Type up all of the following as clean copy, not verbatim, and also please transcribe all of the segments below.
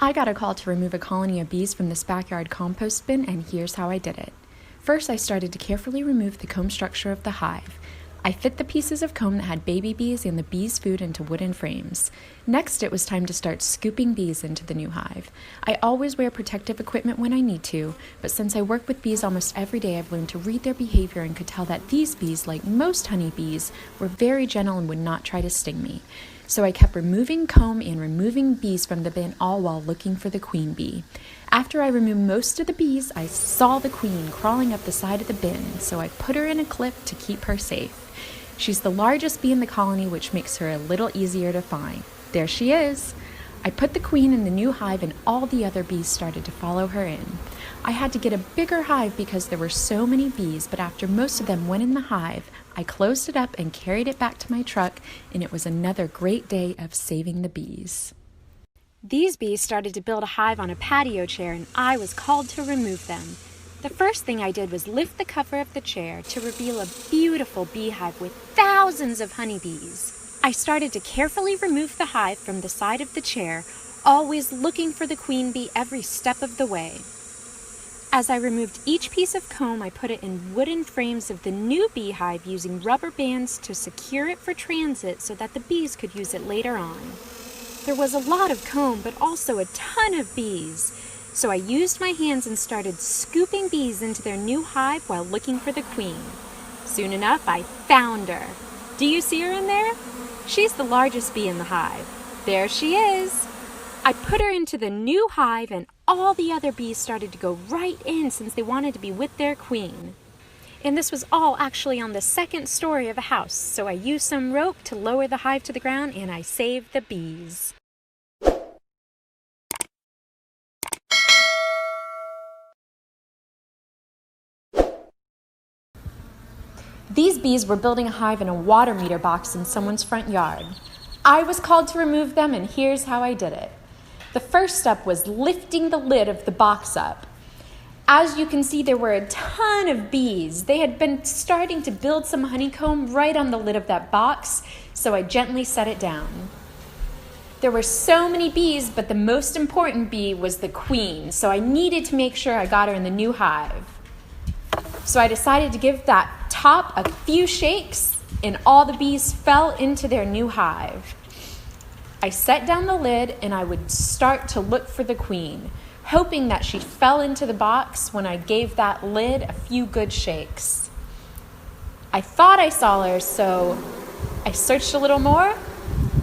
I got a call to remove a colony of bees from this backyard compost bin, and here's how I did it. First, I started to carefully remove the comb structure of the hive. I fit the pieces of comb that had baby bees and the bees' food into wooden frames. Next, it was time to start scooping bees into the new hive. I always wear protective equipment when I need to, but since I work with bees almost every day, I've learned to read their behavior and could tell that these bees, like most honeybees, were very gentle and would not try to sting me. So I kept removing comb and removing bees from the bin, all while looking for the queen bee. After I removed most of the bees, I saw the queen crawling up the side of the bin, so I put her in a clip to keep her safe. She's the largest bee in the colony, which makes her a little easier to find. There she is. I put the queen in the new hive and all the other bees started to follow her in. I had to get a bigger hive because there were so many bees, but after most of them went in the hive, I closed it up and carried it back to my truck, and it was another great day of saving the bees. These bees started to build a hive on a patio chair, and I was called to remove them. The first thing I did was lift the cover of the chair to reveal a beautiful beehive with thousands of honeybees. I started to carefully remove the hive from the side of the chair, always looking for the queen bee every step of the way. As I removed each piece of comb, I put it in wooden frames of the new beehive using rubber bands to secure it for transit so that the bees could use it later on. There was a lot of comb, but also a ton of bees. So I used my hands and started scooping bees into their new hive while looking for the queen. Soon enough, I found her. Do you see her in there? She's the largest bee in the hive. There she is. I put her into the new hive and all the other bees started to go right in since they wanted to be with their queen. And this was all actually on the second story of a house, so I used some rope to lower the hive to the ground and I saved the bees. These bees were building a hive in a water meter box in someone's front yard. I was called to remove them, and here's how I did it. The first step was lifting the lid of the box up. As you can see, there were a ton of bees. They had been starting to build some honeycomb right on the lid of that box, so I gently set it down. There were so many bees, but the most important bee was the queen, so I needed to make sure I got her in the new hive. So I decided to give that top a few shakes, and all the bees fell into their new hive. I set down the lid and I would start to look for the queen, hoping that she fell into the box when I gave that lid a few good shakes. I thought I saw her, so I searched a little more.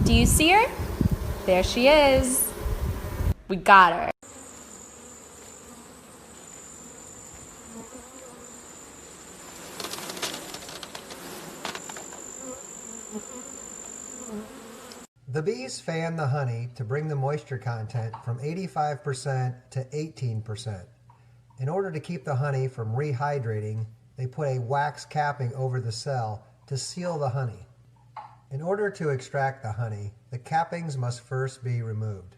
Do you see her? There she is. We got her. The bees fan the honey to bring the moisture content from 85% to 18%. In order to keep the honey from rehydrating, they put a wax capping over the cell to seal the honey. In order to extract the honey, the cappings must first be removed.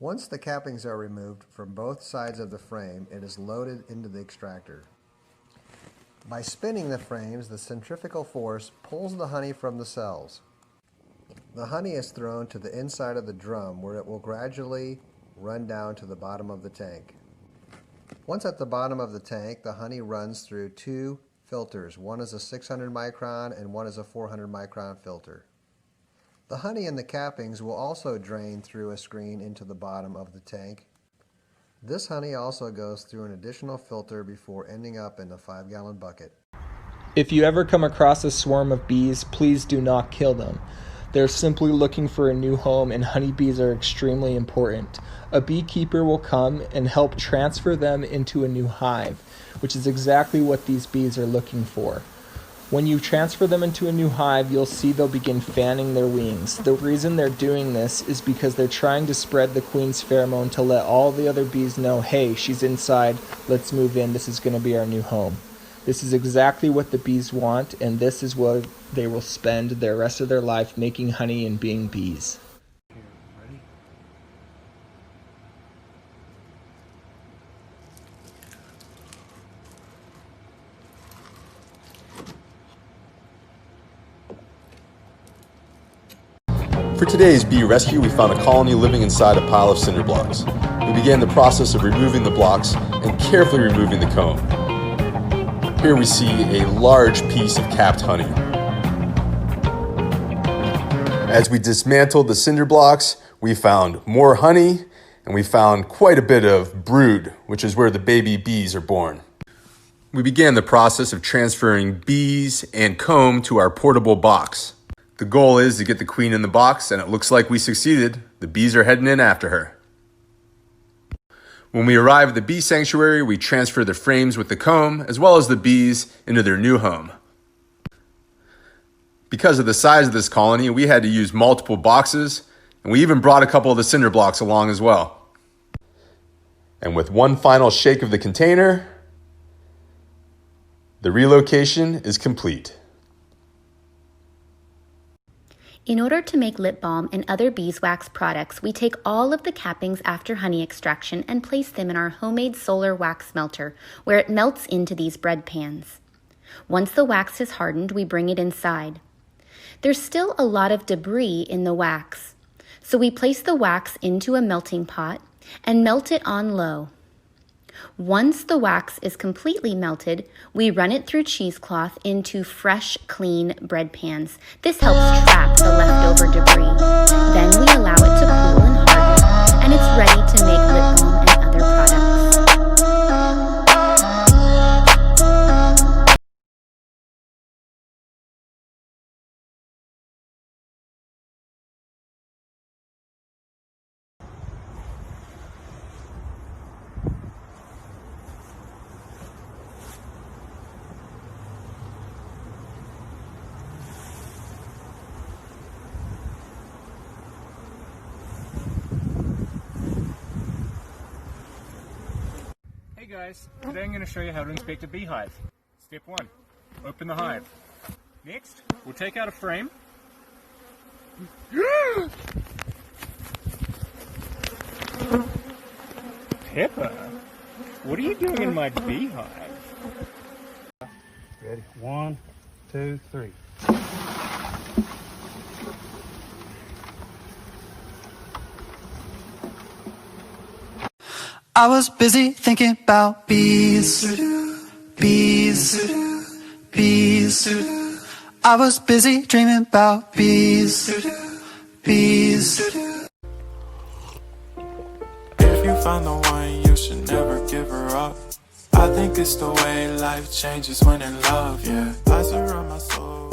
Once the cappings are removed from both sides of the frame, it is loaded into the extractor. By spinning the frames, the centrifugal force pulls the honey from the cells. The honey is thrown to the inside of the drum where it will gradually run down to the bottom of the tank. Once at the bottom of the tank, the honey runs through two filters. One is a 600 micron and one is a 400 micron filter. The honey in the cappings will also drain through a screen into the bottom of the tank. This honey also goes through an additional filter before ending up in the 5-gallon bucket. If you ever come across a swarm of bees, please do not kill them. They're simply looking for a new home, and honeybees are extremely important. A beekeeper will come and help transfer them into a new hive, which is exactly what these bees are looking for. When you transfer them into a new hive, you'll see they'll begin fanning their wings. The reason they're doing this is because they're trying to spread the queen's pheromone to let all the other bees know, hey, she's inside, let's move in, this is going to be our new home. This is exactly what the bees want, and this is what they will spend the rest of their life making honey and being bees. For today's bee rescue, we found a colony living inside a pile of cinder blocks. We began the process of removing the blocks and carefully removing the comb. Here we see a large piece of capped honey. As we dismantled the cinder blocks, we found more honey, and we found quite a bit of brood, which is where the baby bees are born. We began the process of transferring bees and comb to our portable box. The goal is to get the queen in the box, and it looks like we succeeded. The bees are heading in after her. When we arrive at the bee sanctuary, we transfer the frames with the comb, as well as the bees, into their new home. Because of the size of this colony, we had to use multiple boxes, and we even brought a couple of the cinder blocks along as well. And with one final shake of the container, the relocation is complete. In order to make lip balm and other beeswax products, we take all of the cappings after honey extraction and place them in our homemade solar wax melter, where it melts into these bread pans. Once the wax is hardened, we bring it inside. There's still a lot of debris in the wax, so we place the wax into a melting pot and melt it on low. Once the wax is completely melted, we run it through cheesecloth into fresh, clean bread pans. This helps trap the leftover debris. Then we allow it to cool and harden, and it's ready to make lip balm and other products. Hey guys, today I'm going to show you how to inspect a beehive. Step 1, open the hive. Next, we'll take out a frame. Pepper, what are you doing in my beehive? Ready? 1, 2, 3. I was busy thinking about bees, bees, bees. I was busy dreaming about bees, bees. If you find the one, you should never give her up. I think it's the way life changes when in love, yeah. I surround my soul